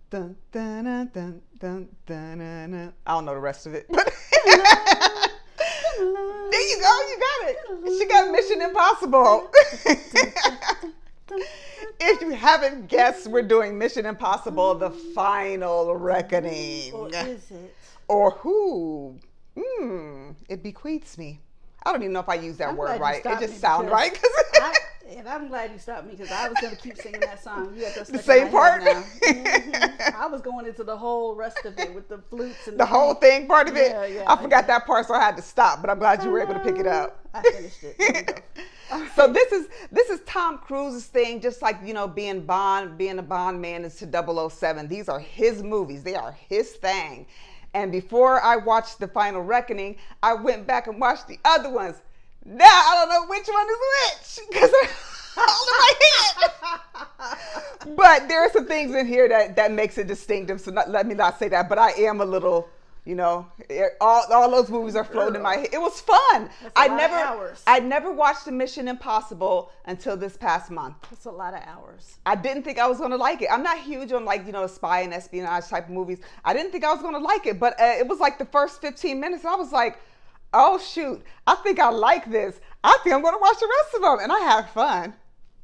Dun, dun, dun, dun, dun, dun, dun, dun. I don't know the rest of it, but there you go. You got it. She got Mission Impossible. If you haven't guessed, we're doing Mission Impossible: The Final Reckoning. Or is it? Or who? It bequeaths me. I don't even know if I use that word right. It just sounds right. And I'm glad you stopped me because I was going to keep singing that song. You got that The same part? now. I was going into the whole rest of it with the flutes and the whole thing part of it? Yeah, I forgot that part, so I had to stop, but I'm glad you were able to pick it up. I finished it. There you go. So this is Tom Cruise's thing, just like, being a Bond man is to 007. These are his movies. They are his thing. And before I watched The Final Reckoning, I went back and watched the other ones. Now I don't know which one is which because they're all in my head. But there are some things in here that makes it distinctive. So let me not say that. But I am a little, all those movies are floating in my head. It was fun. That's a lot of hours. I never watched the Mission Impossible until this past month. That's a lot of hours. I didn't think I was going to like it. I'm not huge on spy and espionage type of movies. I didn't think I was going to like it, but it was like the first 15 minutes. And I was like, oh shoot, I think I like this. I think I'm going to watch the rest of them. And I had fun.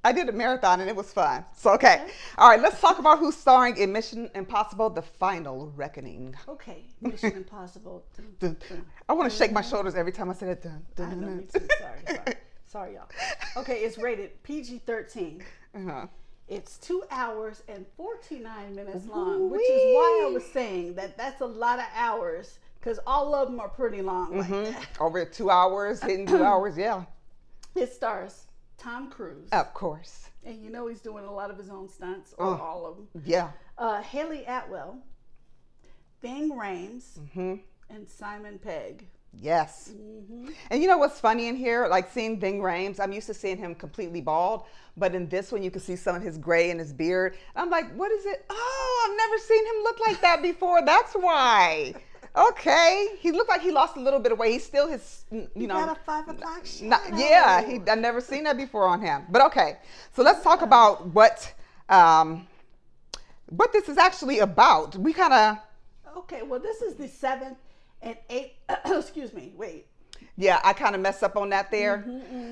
I did a marathon and it was fun. So, okay. All right, let's talk about who's starring in Mission Impossible: The Final Reckoning. Okay, Mission Impossible. I want to shake my shoulders every time I say that. I know, me too. Sorry, y'all. Okay, it's rated PG-13. Uh-huh. It's 2 hours and 49 minutes long, which is why I was saying that's a lot of hours. Because all of them are pretty long like that. Over 2 hours, hitting 2 hours, yeah. It stars Tom Cruise. Of course. And he's doing a lot of his own stunts, or all of them. Yeah. Haley Atwell, Ving Rhames, and Simon Pegg. Yes. And you know what's funny in here? Like seeing Ving Rhames, I'm used to seeing him completely bald. But in this one, you can see some of his gray in his beard. And I'm like, what is it? Oh, I've never seen him look like that before. That's why. Okay, he looked like he lost a little bit of weight. He's still his, He got a 5 o'clock shadow. I've never seen that before on him. But okay, so let's talk about what this is actually about. We kind of. Okay, well, this is the 7th and 8th. Excuse me. Wait. Yeah, I kind of messed up on that there.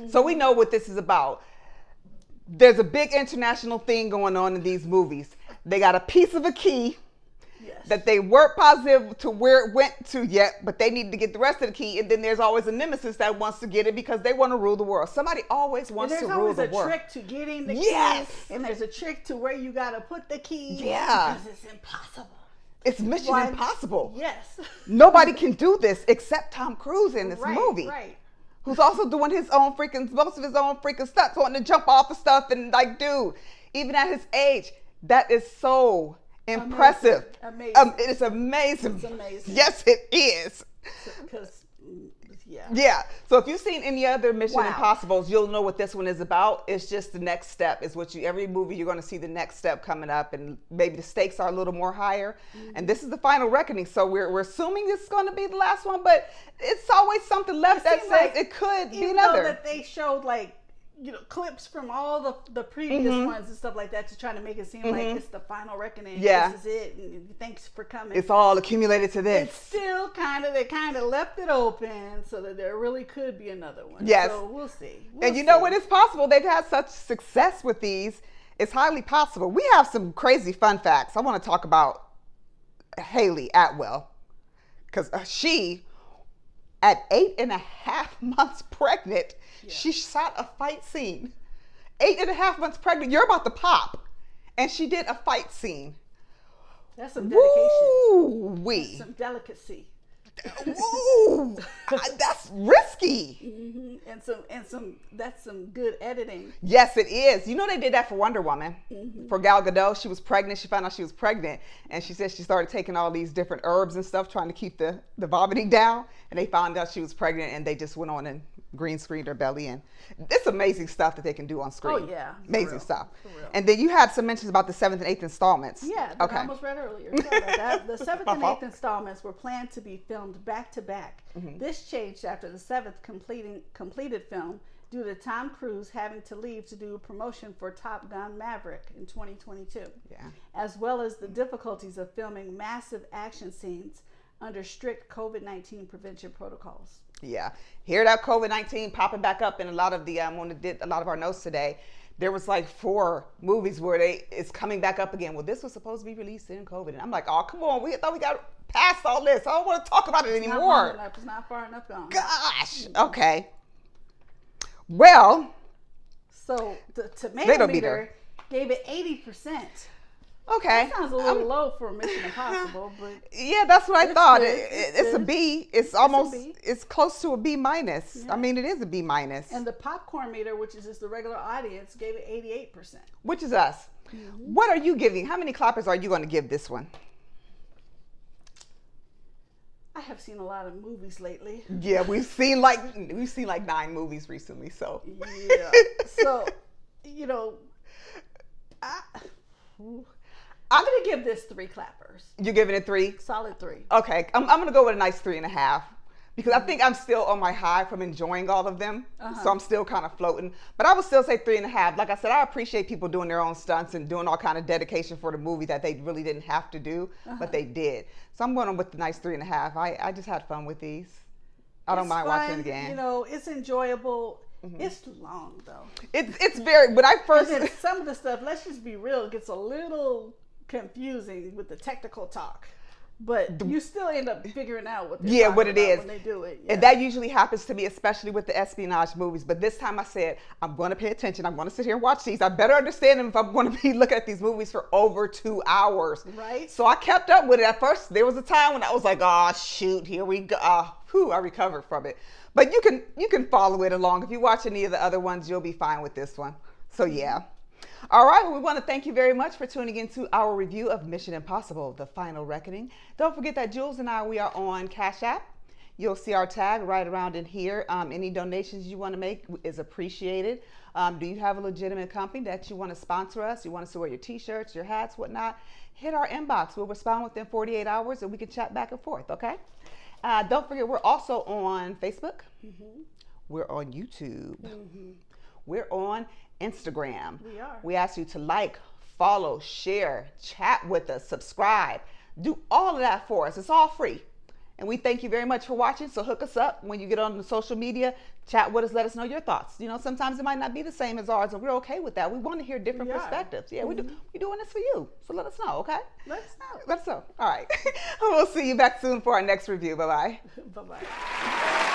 So we know what this is about. There's a big international thing going on in these movies. They got a piece of a key. That they weren't positive to where it went to yet, but they need to get the rest of the key. And then there's always a nemesis that wants to get it because they want to rule the world. Somebody always wants to rule the world. There's always a trick to getting the key. And there's a trick to where you got to put the key. Yeah. Because it's impossible. It's Mission Impossible. Yes. Nobody can do this except Tom Cruise in this movie. Right. Who's also doing most of his own freaking stunts, wanting to jump off of stuff. And like, dude, even at his age, that is so impressive. Amazing. It is amazing. It's amazing. Yes, it is. Yeah. So if you've seen any other Mission Impossibles, you'll know what this one is about. It's just the next step. Is what every movie you're going to see the next step coming up, and maybe the stakes are a little more higher. And this is the final reckoning. So we're assuming it's going to be the last one, but it's always something left that says it could be another. Even though that they showed clips from all the previous ones and stuff like that to try to make it seem like it's the final reckoning. Yeah. This is it. And thanks for coming. It's all accumulated to this. It's still they kind of left it open so that there really could be another one. Yes. So we'll see. And you know what? It's possible. They've had such success with these. It's highly possible. We have some crazy fun facts. I want to talk about Haley Atwell because she, at 8.5 months pregnant, she shot a fight scene. 8.5 months pregnant. You're about to pop. And she did a fight scene. That's some dedication. Woo-wee. That's some delicacy. Ooh, that's risky. And that's some good editing. Yes, it is. You know they did that for Wonder Woman. For Gal Gadot, she was pregnant. She found out she was pregnant, and she said she started taking all these different herbs and stuff, trying to keep the vomiting down. And they found out she was pregnant, and they just went on and green screened her belly in. It's amazing stuff that they can do on screen. Oh yeah, amazing stuff. For real. And then you had some mentions about the 7th and 8th installments. Yeah, that I almost read earlier. Sorry about that. The 7th and 8th installments were planned to be filmed back to back. This changed after the 7th completed film due to Tom Cruise having to leave to do a promotion for Top Gun Maverick in 2022. Yeah. As well as the difficulties of filming massive action scenes under strict COVID-19 prevention protocols. Yeah. Hear that COVID-19 popping back up in a lot of the, when we did a lot of our notes today, there was like 4 movies where it's coming back up again. Well, this was supposed to be released in COVID. And I'm like, oh, come on. We thought we got past all this. I don't want to talk about it anymore. It's not far enough gone. Gosh. Okay. Well. So the tomato meter gave it 80%. Okay. That sounds a little low for Mission Impossible, but yeah, that's what I thought. Good. It's a B. It's almost, it's close to a B minus. Yeah. I mean, it is a B minus. And the popcorn meter, which is just the regular audience, gave it 88%. Which is us. Mm-hmm. What are you giving? How many clappers are you going to give this one? I have seen a lot of movies lately. Yeah, we've seen like 9 movies recently. So yeah. So, you know, I'm going to give this 3 clappers. You're giving it 3? Solid 3. Okay. I'm going to go with a nice 3.5 because I think I'm still on my high from enjoying all of them. So I'm still kind of floating. But I would still say 3.5. Like I said, I appreciate people doing their own stunts and doing all kind of dedication for the movie that they really didn't have to do, but they did. So I'm going with the nice 3.5. I just had fun with these. I don't mind watching it again. You know, it's enjoyable. It's long though. It's very, when I first... And then some of the stuff, let's just be real, it gets a little confusing with the technical talk, but you still end up figuring out what what it is when they do it. And that usually happens to me, especially with the espionage movies. But this time I said, I'm going to pay attention. I'm going to sit here and watch these. I better understand them if I'm going to be looking at these movies for over 2 hours. Right. So I kept up with it. At first, there was a time when I was like, oh, shoot, here we go. I recovered from it. But you can follow it along. If you watch any of the other ones, you'll be fine with this one. So yeah. All right, well, we want to thank you very much for tuning into our review of Mission Impossible, The Final Reckoning. Don't forget that Jules and we are on Cash App. You'll see our tag right around in here. Any donations you want to make is appreciated. Do you have a legitimate company that you want to sponsor us? You want us to wear your t-shirts, your hats, whatnot? Hit our inbox. We'll respond within 48 hours and we can chat back and forth, okay? Don't forget, we're also on Facebook. We're on YouTube. We're on Instagram. We are. We ask you to like, follow, share, chat with us, subscribe. Do all of that for us. It's all free. And we thank you very much for watching. So hook us up when you get on the social media. Chat with us. Let us know your thoughts. You know, sometimes it might not be the same as ours, and we're okay with that. We want to hear different perspectives. Yeah, we're doing this for you. So let us know, okay? Let us know. Let us know. All right. We'll see you back soon for our next review. Bye-bye. Bye-bye.